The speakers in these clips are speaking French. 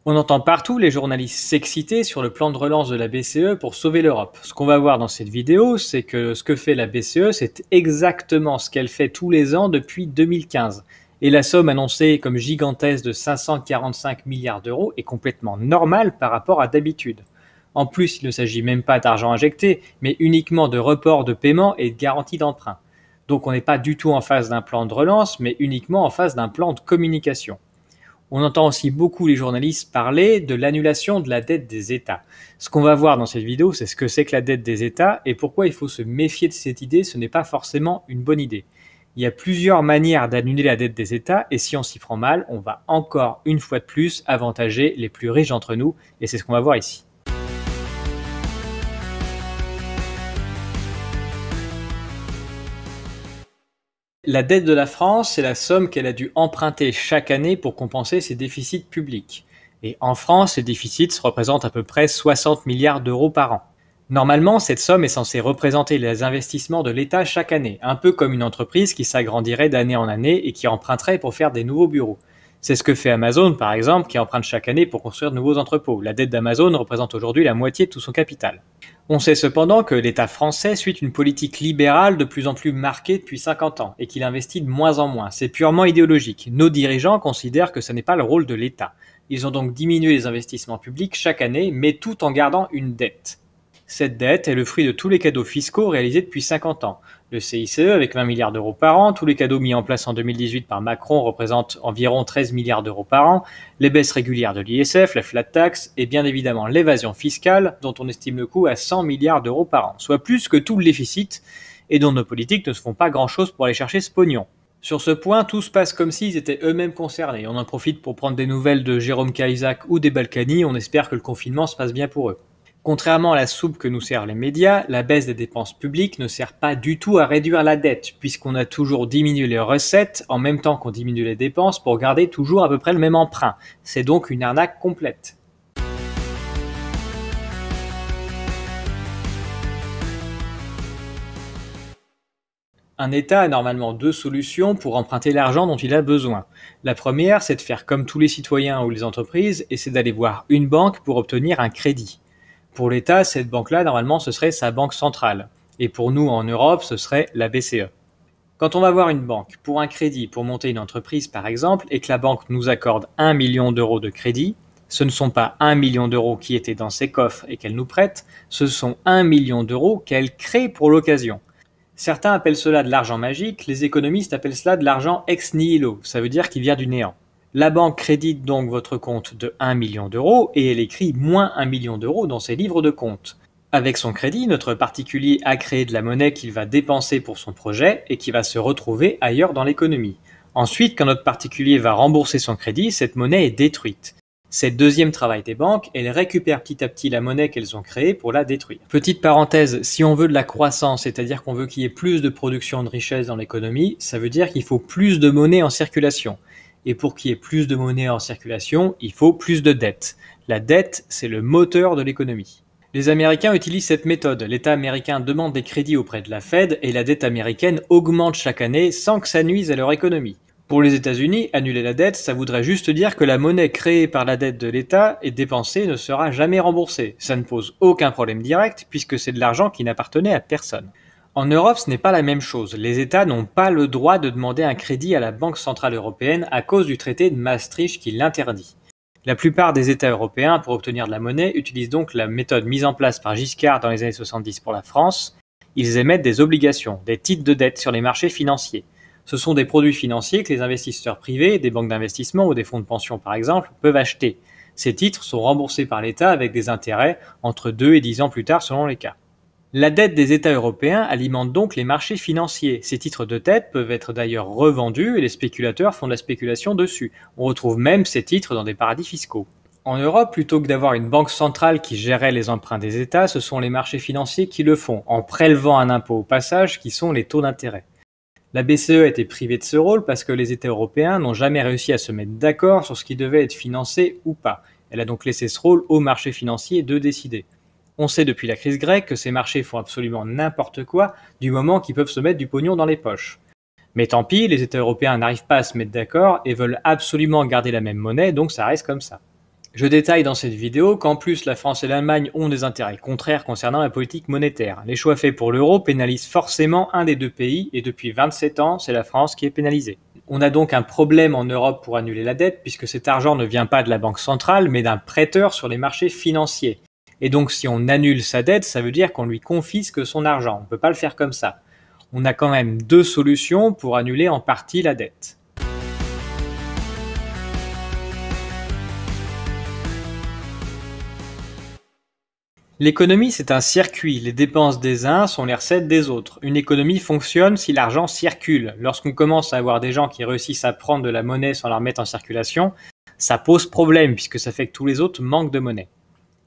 On entend partout les journalistes s'exciter sur le plan de relance de la BCE pour sauver l'Europe. Ce qu'on va voir dans cette vidéo, c'est que ce que fait la BCE, c'est exactement ce qu'elle fait tous les ans depuis 2015. Et la somme annoncée comme gigantesque de 545 milliards d'euros est complètement normale par rapport à d'habitude. En plus, il ne s'agit même pas d'argent injecté, mais uniquement de report de paiement et de garantie d'emprunt. Donc on n'est pas du tout en phase d'un plan de relance, mais uniquement en phase d'un plan de communication. On entend aussi beaucoup les journalistes parler de l'annulation de la dette des États. Ce qu'on va voir dans cette vidéo, c'est ce que c'est que la dette des États et pourquoi il faut se méfier de cette idée, ce n'est pas forcément une bonne idée. Il y a plusieurs manières d'annuler la dette des États et si on s'y prend mal, on va encore une fois de plus avantager les plus riches d'entre nous et c'est ce qu'on va voir ici. La dette de la France, c'est la somme qu'elle a dû emprunter chaque année pour compenser ses déficits publics. Et en France, ces déficits représentent à peu près 60 milliards d'euros par an. Normalement, cette somme est censée représenter les investissements de l'État chaque année, un peu comme une entreprise qui s'agrandirait d'année en année et qui emprunterait pour faire des nouveaux bureaux. C'est ce que fait Amazon, par exemple, qui emprunte chaque année pour construire de nouveaux entrepôts. La dette d'Amazon représente aujourd'hui la moitié de tout son capital. On sait cependant que l'État français suit une politique libérale de plus en plus marquée depuis 50 ans et qu'il investit de moins en moins. C'est purement idéologique. Nos dirigeants considèrent que ce n'est pas le rôle de l'État. Ils ont donc diminué les investissements publics chaque année, mais tout en gardant une dette. Cette dette est le fruit de tous les cadeaux fiscaux réalisés depuis 50 ans. Le CICE avec 20 milliards d'euros par an, tous les cadeaux mis en place en 2018 par Macron représentent environ 13 milliards d'euros par an, les baisses régulières de l'ISF, la flat tax et bien évidemment l'évasion fiscale dont on estime le coût à 100 milliards d'euros par an, soit plus que tout le déficit et dont nos politiques ne se font pas grand-chose pour aller chercher ce pognon. Sur ce point, tout se passe comme s'ils étaient eux-mêmes concernés. On en profite pour prendre des nouvelles de Jérôme Cahuzac ou des Balkany, on espère que le confinement se passe bien pour eux. Contrairement à la soupe que nous servent les médias, la baisse des dépenses publiques ne sert pas du tout à réduire la dette, puisqu'on a toujours diminué les recettes en même temps qu'on diminue les dépenses pour garder toujours à peu près le même emprunt. C'est donc une arnaque complète. Un État a normalement deux solutions pour emprunter l'argent dont il a besoin. La première, c'est de faire comme tous les citoyens ou les entreprises, et c'est d'aller voir une banque pour obtenir un crédit. Pour l'État, cette banque-là, normalement, ce serait sa banque centrale. Et pour nous, en Europe, ce serait la BCE. Quand on va voir une banque pour un crédit, pour monter une entreprise par exemple, et que la banque nous accorde 1 million d'euros de crédit, ce ne sont pas 1 million d'euros qui étaient dans ses coffres et qu'elle nous prête, ce sont 1 million d'euros qu'elle crée pour l'occasion. Certains appellent cela de l'argent magique, les économistes appellent cela de l'argent ex nihilo, ça veut dire qu'il vient du néant. La banque crédite donc votre compte de 1 million d'euros et elle écrit moins 1 million d'euros dans ses livres de compte. Avec son crédit, notre particulier a créé de la monnaie qu'il va dépenser pour son projet et qui va se retrouver ailleurs dans l'économie. Ensuite, quand notre particulier va rembourser son crédit, cette monnaie est détruite. C'est le deuxième travail des banques, elles récupèrent petit à petit la monnaie qu'elles ont créée pour la détruire. Petite parenthèse, si on veut de la croissance, c'est-à-dire qu'on veut qu'il y ait plus de production de richesse dans l'économie, ça veut dire qu'il faut plus de monnaie en circulation. Et pour qu'il y ait plus de monnaie en circulation, il faut plus de dette. La dette, c'est le moteur de l'économie. Les Américains utilisent cette méthode. L'État américain demande des crédits auprès de la Fed et la dette américaine augmente chaque année sans que ça nuise à leur économie. Pour les États-Unis, annuler la dette, ça voudrait juste dire que la monnaie créée par la dette de l'État et dépensée ne sera jamais remboursée. Ça ne pose aucun problème direct puisque c'est de l'argent qui n'appartenait à personne. En Europe, ce n'est pas la même chose. Les États n'ont pas le droit de demander un crédit à la Banque centrale européenne à cause du traité de Maastricht qui l'interdit. La plupart des États européens, pour obtenir de la monnaie, utilisent donc la méthode mise en place par Giscard dans les années 70 pour la France. Ils émettent des obligations, des titres de dette sur les marchés financiers. Ce sont des produits financiers que les investisseurs privés, des banques d'investissement ou des fonds de pension par exemple, peuvent acheter. Ces titres sont remboursés par l'État avec des intérêts entre 2 et 10 ans plus tard selon les cas. La dette des États européens alimente donc les marchés financiers. Ces titres de dette peuvent être d'ailleurs revendus et les spéculateurs font de la spéculation dessus. On retrouve même ces titres dans des paradis fiscaux. En Europe, plutôt que d'avoir une banque centrale qui gérait les emprunts des États, ce sont les marchés financiers qui le font, en prélevant un impôt au passage qui sont les taux d'intérêt. La BCE a été privée de ce rôle parce que les États européens n'ont jamais réussi à se mettre d'accord sur ce qui devait être financé ou pas. Elle a donc laissé ce rôle aux marchés financiers de décider. On sait depuis la crise grecque que ces marchés font absolument n'importe quoi du moment qu'ils peuvent se mettre du pognon dans les poches. Mais tant pis, les États européens n'arrivent pas à se mettre d'accord et veulent absolument garder la même monnaie, donc ça reste comme ça. Je détaille dans cette vidéo qu'en plus la France et l'Allemagne ont des intérêts contraires concernant la politique monétaire. Les choix faits pour l'euro pénalisent forcément un des deux pays et depuis 27 ans, c'est la France qui est pénalisée. On a donc un problème en Europe pour annuler la dette puisque cet argent ne vient pas de la banque centrale mais d'un prêteur sur les marchés financiers. Et donc si on annule sa dette, ça veut dire qu'on lui confisque son argent. On ne peut pas le faire comme ça. On a quand même deux solutions pour annuler en partie la dette. L'économie, c'est un circuit. Les dépenses des uns sont les recettes des autres. Une économie fonctionne si l'argent circule. Lorsqu'on commence à avoir des gens qui réussissent à prendre de la monnaie sans la remettre en circulation, ça pose problème puisque ça fait que tous les autres manquent de monnaie.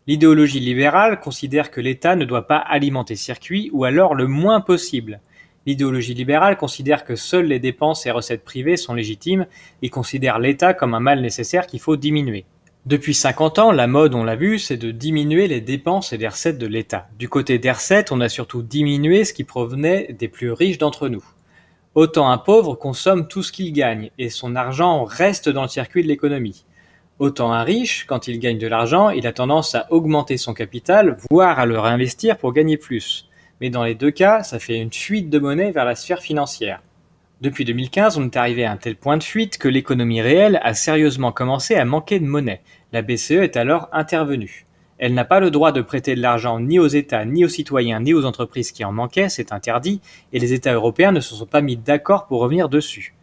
L'idéologie libérale considère que l'État ne doit pas alimenter ce circuit ou alors le moins possible. L'idéologie libérale considère que seules les dépenses et recettes privées sont légitimes et considère l'État comme un mal nécessaire qu'il faut diminuer. Depuis 50 ans, la mode, on l'a vu, c'est de diminuer les dépenses et les recettes de l'État. Du côté des recettes, on a surtout diminué ce qui provenait des plus riches d'entre nous. Autant un pauvre consomme tout ce qu'il gagne et son argent reste dans le circuit de l'économie. Autant un riche, quand il gagne de l'argent, il a tendance à augmenter son capital, voire à le réinvestir pour gagner plus. Mais dans les deux cas, ça fait une fuite de monnaie vers la sphère financière. Depuis 2015, on est arrivé à un tel point de fuite que l'économie réelle a sérieusement commencé à manquer de monnaie. La BCE est alors intervenue. Elle n'a pas le droit de prêter de l'argent ni aux États, ni aux citoyens, ni aux entreprises qui en manquaient, c'est interdit, et les États européens ne se sont pas mis d'accord pour revenir dessus.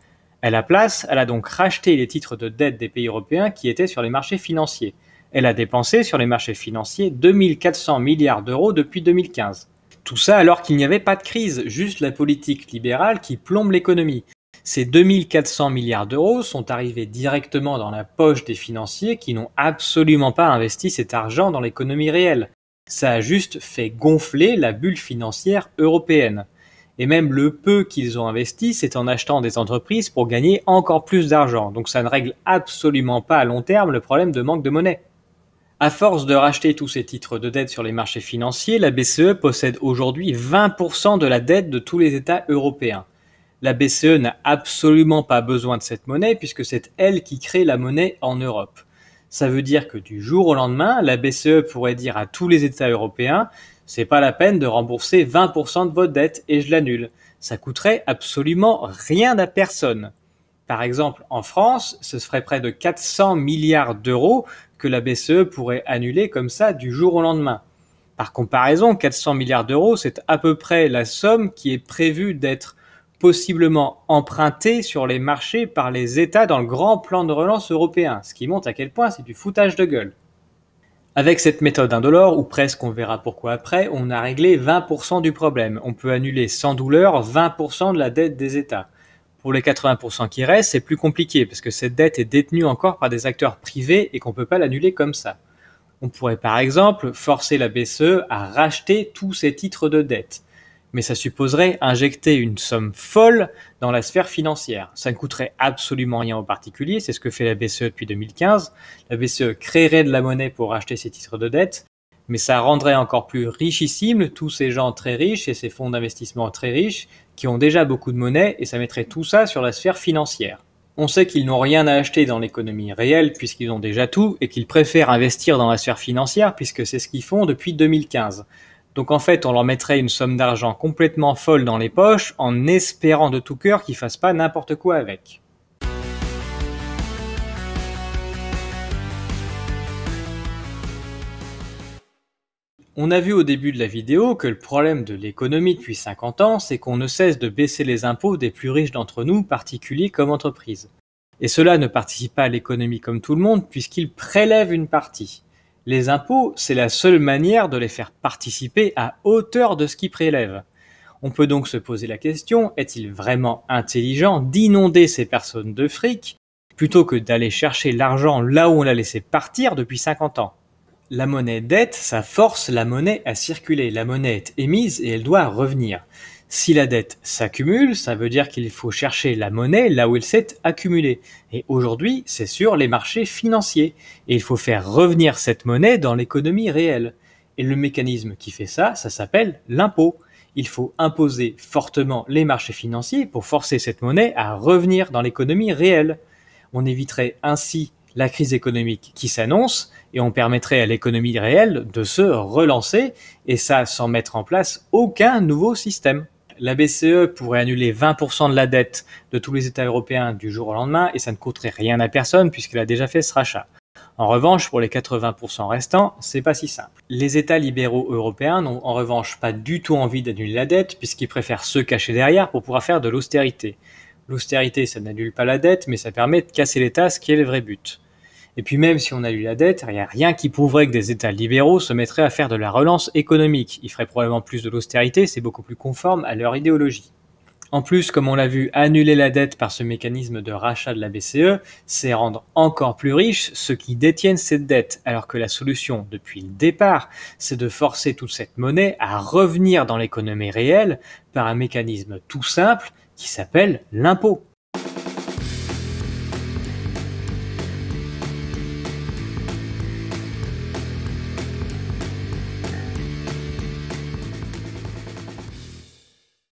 À la place, elle a donc racheté les titres de dette des pays européens qui étaient sur les marchés financiers. Elle a dépensé sur les marchés financiers 2400 milliards d'euros depuis 2015. Tout ça alors qu'il n'y avait pas de crise, juste la politique libérale qui plombe l'économie. Ces 2400 milliards d'euros sont arrivés directement dans la poche des financiers qui n'ont absolument pas investi cet argent dans l'économie réelle. Ça a juste fait gonfler la bulle financière européenne. Et même le peu qu'ils ont investi, c'est en achetant des entreprises pour gagner encore plus d'argent. Donc ça ne règle absolument pas à long terme le problème de manque de monnaie. À force de racheter tous ces titres de dette sur les marchés financiers, la BCE possède aujourd'hui 20% de la dette de tous les États européens. La BCE n'a absolument pas besoin de cette monnaie puisque c'est elle qui crée la monnaie en Europe. Ça veut dire que du jour au lendemain, la BCE pourrait dire à tous les États européens « c'est pas la peine de rembourser 20% de votre dette et je l'annule ». Ça coûterait absolument rien à personne. Par exemple, en France, ce serait près de 400 milliards d'euros que la BCE pourrait annuler comme ça du jour au lendemain. Par comparaison, 400 milliards d'euros, c'est à peu près la somme qui est prévue d'être possiblement empruntée sur les marchés par les États dans le grand plan de relance européen, ce qui montre à quel point c'est du foutage de gueule. Avec cette méthode indolore, ou presque, on verra pourquoi après, on a réglé 20% du problème. On peut annuler sans douleur 20% de la dette des États. Pour les 80% qui restent, c'est plus compliqué parce que cette dette est détenue encore par des acteurs privés et qu'on ne peut pas l'annuler comme ça. On pourrait par exemple forcer la BCE à racheter tous ces titres de dette. Mais ça supposerait injecter une somme folle dans la sphère financière. Ça ne coûterait absolument rien aux particuliers, c'est ce que fait la BCE depuis 2015. La BCE créerait de la monnaie pour racheter ces titres de dette, mais ça rendrait encore plus richissime tous ces gens très riches et ces fonds d'investissement très riches qui ont déjà beaucoup de monnaie et ça mettrait tout ça sur la sphère financière. On sait qu'ils n'ont rien à acheter dans l'économie réelle puisqu'ils ont déjà tout et qu'ils préfèrent investir dans la sphère financière puisque c'est ce qu'ils font depuis 2015. Donc en fait, on leur mettrait une somme d'argent complètement folle dans les poches en espérant de tout cœur qu'ils fassent pas n'importe quoi avec. On a vu au début de la vidéo que le problème de l'économie depuis 50 ans, c'est qu'on ne cesse de baisser les impôts des plus riches d'entre nous, particuliers comme entreprises. Et cela ne participe pas à l'économie comme tout le monde, puisqu'ils prélèvent une partie. Les impôts, c'est la seule manière de les faire participer à hauteur de ce qu'ils prélèvent. On peut donc se poser la question, est-il vraiment intelligent d'inonder ces personnes de fric, plutôt que d'aller chercher l'argent là où on l'a laissé partir depuis 50 ans ? La monnaie dette, ça force la monnaie à circuler. La monnaie est émise et elle doit revenir. Si la dette s'accumule, ça veut dire qu'il faut chercher la monnaie là où elle s'est accumulée. Et aujourd'hui, c'est sur les marchés financiers. Et il faut faire revenir cette monnaie dans l'économie réelle. Et le mécanisme qui fait ça, ça s'appelle l'impôt. Il faut imposer fortement les marchés financiers pour forcer cette monnaie à revenir dans l'économie réelle. On éviterait ainsi la crise économique qui s'annonce et on permettrait à l'économie réelle de se relancer, et ça sans mettre en place aucun nouveau système. La BCE pourrait annuler 20% de la dette de tous les États européens du jour au lendemain et ça ne coûterait rien à personne puisqu'elle a déjà fait ce rachat. En revanche, pour les 80% restants, c'est pas si simple. Les États libéraux européens n'ont en revanche pas du tout envie d'annuler la dette puisqu'ils préfèrent se cacher derrière pour pouvoir faire de l'austérité. L'austérité, ça n'annule pas la dette, mais ça permet de casser l'État, ce qui est le vrai but. Et puis même si on annule la dette, il n'y a rien qui prouverait que des États libéraux se mettraient à faire de la relance économique. Ils feraient probablement plus de l'austérité, c'est beaucoup plus conforme à leur idéologie. En plus, comme on l'a vu, annuler la dette par ce mécanisme de rachat de la BCE, c'est rendre encore plus riches ceux qui détiennent cette dette, alors que la solution, depuis le départ, c'est de forcer toute cette monnaie à revenir dans l'économie réelle par un mécanisme tout simple qui s'appelle l'impôt.